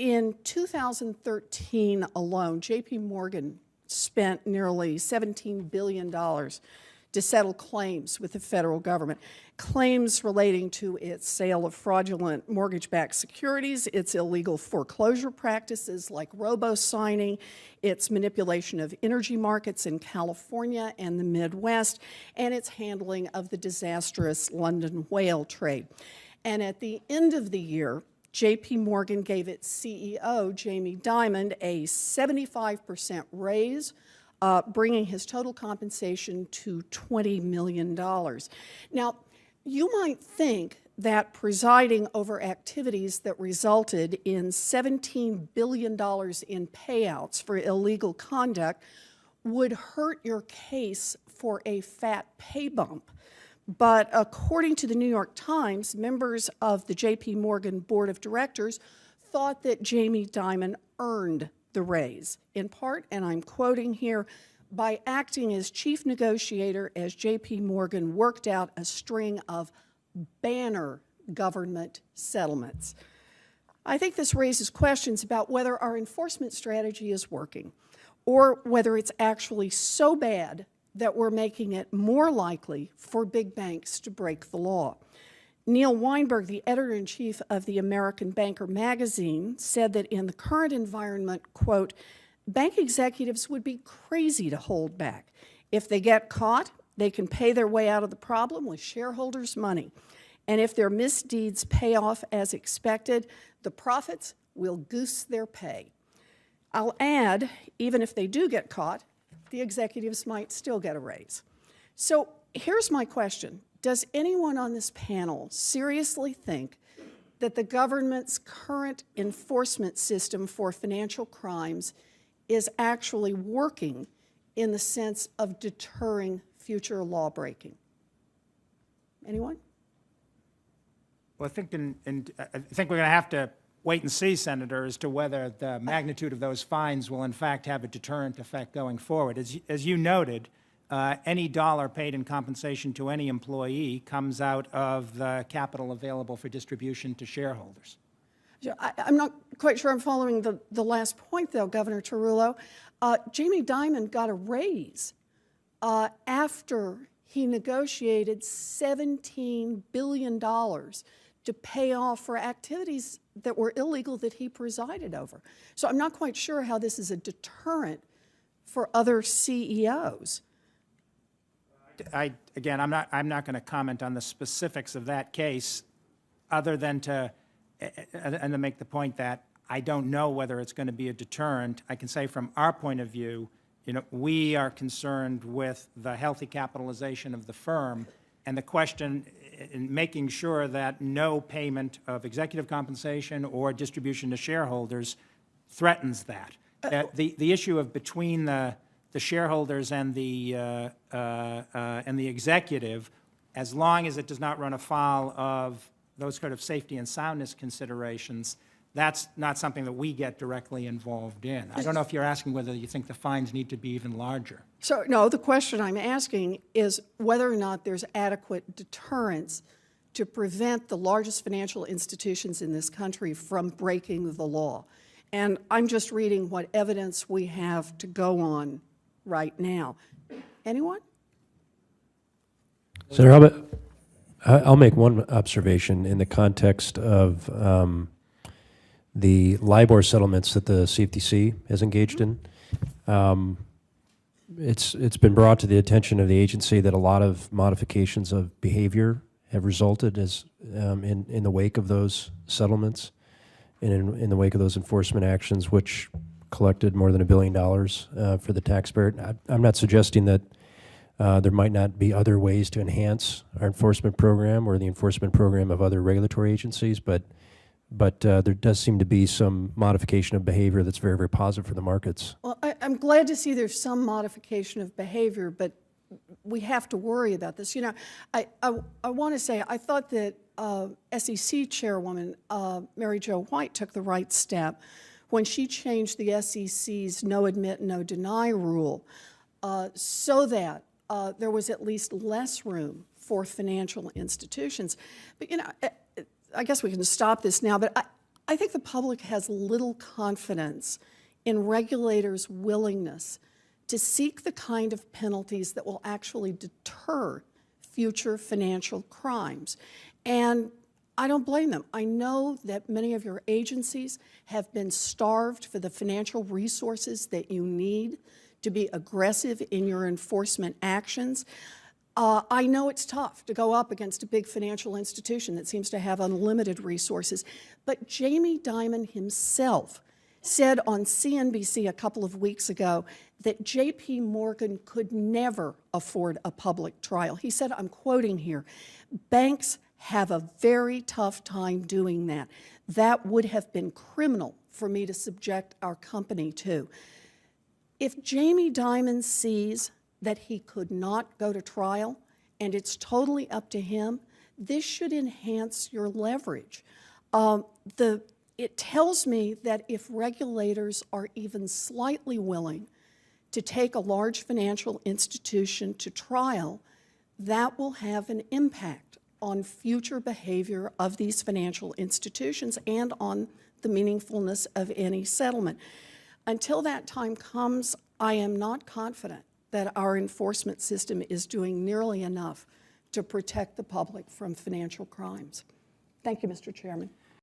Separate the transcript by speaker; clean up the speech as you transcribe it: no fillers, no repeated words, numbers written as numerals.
Speaker 1: in 2013 alone, JP Morgan spent nearly $17 billion to settle claims with the federal government, claims relating to its sale of fraudulent mortgage-backed securities, its illegal foreclosure practices like robo-signing, its manipulation of energy markets in California and the Midwest, and its handling of the disastrous London whale trade. And at the end of the year, JP Morgan gave its CEO, Jamie Dimon, a 75% raise, bringing his total compensation to $20 million. Now, you might think that presiding over activities that resulted in $17 billion in payouts for illegal conduct would hurt your case for a fat pay bump. But according to the New York Times, members of the JP Morgan Board of Directors thought that Jamie Dimon earned the raise, in part, and I'm quoting here, by acting as chief negotiator as JP Morgan worked out a string of banner government settlements. I think this raises questions about whether our enforcement strategy is working, or whether it's actually so bad that we're making it more likely for big banks to break the law. Neil Weinberg, the editor-in-chief of the American Banker magazine, said that in the current environment, quote, bank executives would be crazy to hold back. If they get caught, they can pay their way out of the problem with shareholders' money. And if their misdeeds pay off as expected, the profits will goose their pay. I'll add, even if they do get caught, the executives might still get a raise. So here's my question. Does anyone on this panel seriously think that the government's current enforcement system for financial crimes is actually working in the sense of deterring future lawbreaking? Anyone?
Speaker 2: Well, I think we're going to have to wait and see, Senator, as to whether the magnitude of those fines will in fact have a deterrent effect going forward. As you noted, any dollar paid in compensation to any employee comes out of the capital available for distribution to shareholders.
Speaker 1: I'm not quite sure I'm following the last point, though, Governor Tarullo. Jamie Dimon got a raise after he negotiated $17 billion to pay off for activities that were illegal that he presided over. So I'm not quite sure how this is a deterrent for other CEOs.
Speaker 2: Again, I'm not going to comment on the specifics of that case, other than to make the point that I don't know whether it's going to be a deterrent. I can say from our point of view, we are concerned with the healthy capitalization of the firm, and the question in making sure that no payment of executive compensation or distribution to shareholders threatens that. The issue of between the shareholders and the executive, as long as it does not run afoul of those kind of safety and soundness considerations, that's not something that we get directly involved in. I don't know if you're asking whether you think the fines need to be even larger.
Speaker 1: So, no, the question I'm asking is whether or not there's adequate deterrence to prevent the largest financial institutions in this country from breaking the law. And I'm just reading what evidence we have to go on right now. Anyone?
Speaker 3: Senator, I'll make one observation in the context of the LIBOR settlements that the CFTC has engaged in. It's been brought to the attention of the agency that a lot of modifications of behavior have resulted as in the wake of those settlements and in the wake of those enforcement actions, which collected more than $1 billion for the taxpayer. I'm not suggesting that there might not be other ways to enhance our enforcement program or the enforcement program of other regulatory agencies, but there does seem to be some modification of behavior that's very, very positive for the markets.
Speaker 1: Well, I'm glad to see there's some modification of behavior, but we have to worry about this. I want to say I thought that SEC Chairwoman Mary Jo White took the right step when she changed the SEC's no admit, no deny rule so that there was at least less room for financial institutions. But, I guess we can stop this now, but I think the public has little confidence in regulators' willingness to seek the kind of penalties that will actually deter future financial crimes. And I don't blame them. I know that many of your agencies have been starved for the financial resources that you need to be aggressive in your enforcement actions. I know it's tough to go up against a big financial institution that seems to have unlimited resources, but Jamie Dimon himself said on CNBC a couple of weeks ago that J.P. Morgan could never afford a public trial. He said, I'm quoting here, banks have a very tough time doing that. That would have been criminal for me to subject our company to. If Jamie Dimon sees that he could not go to trial, and it's totally up to him, this should enhance your leverage. It tells me that if regulators are even slightly willing to take a large financial institution to trial, that will have an impact on future behavior of these financial institutions and on the meaningfulness of any settlement. Until that time comes, I am not confident that our enforcement system is doing nearly enough to protect the public from financial crimes. Thank you, Mr. Chairman.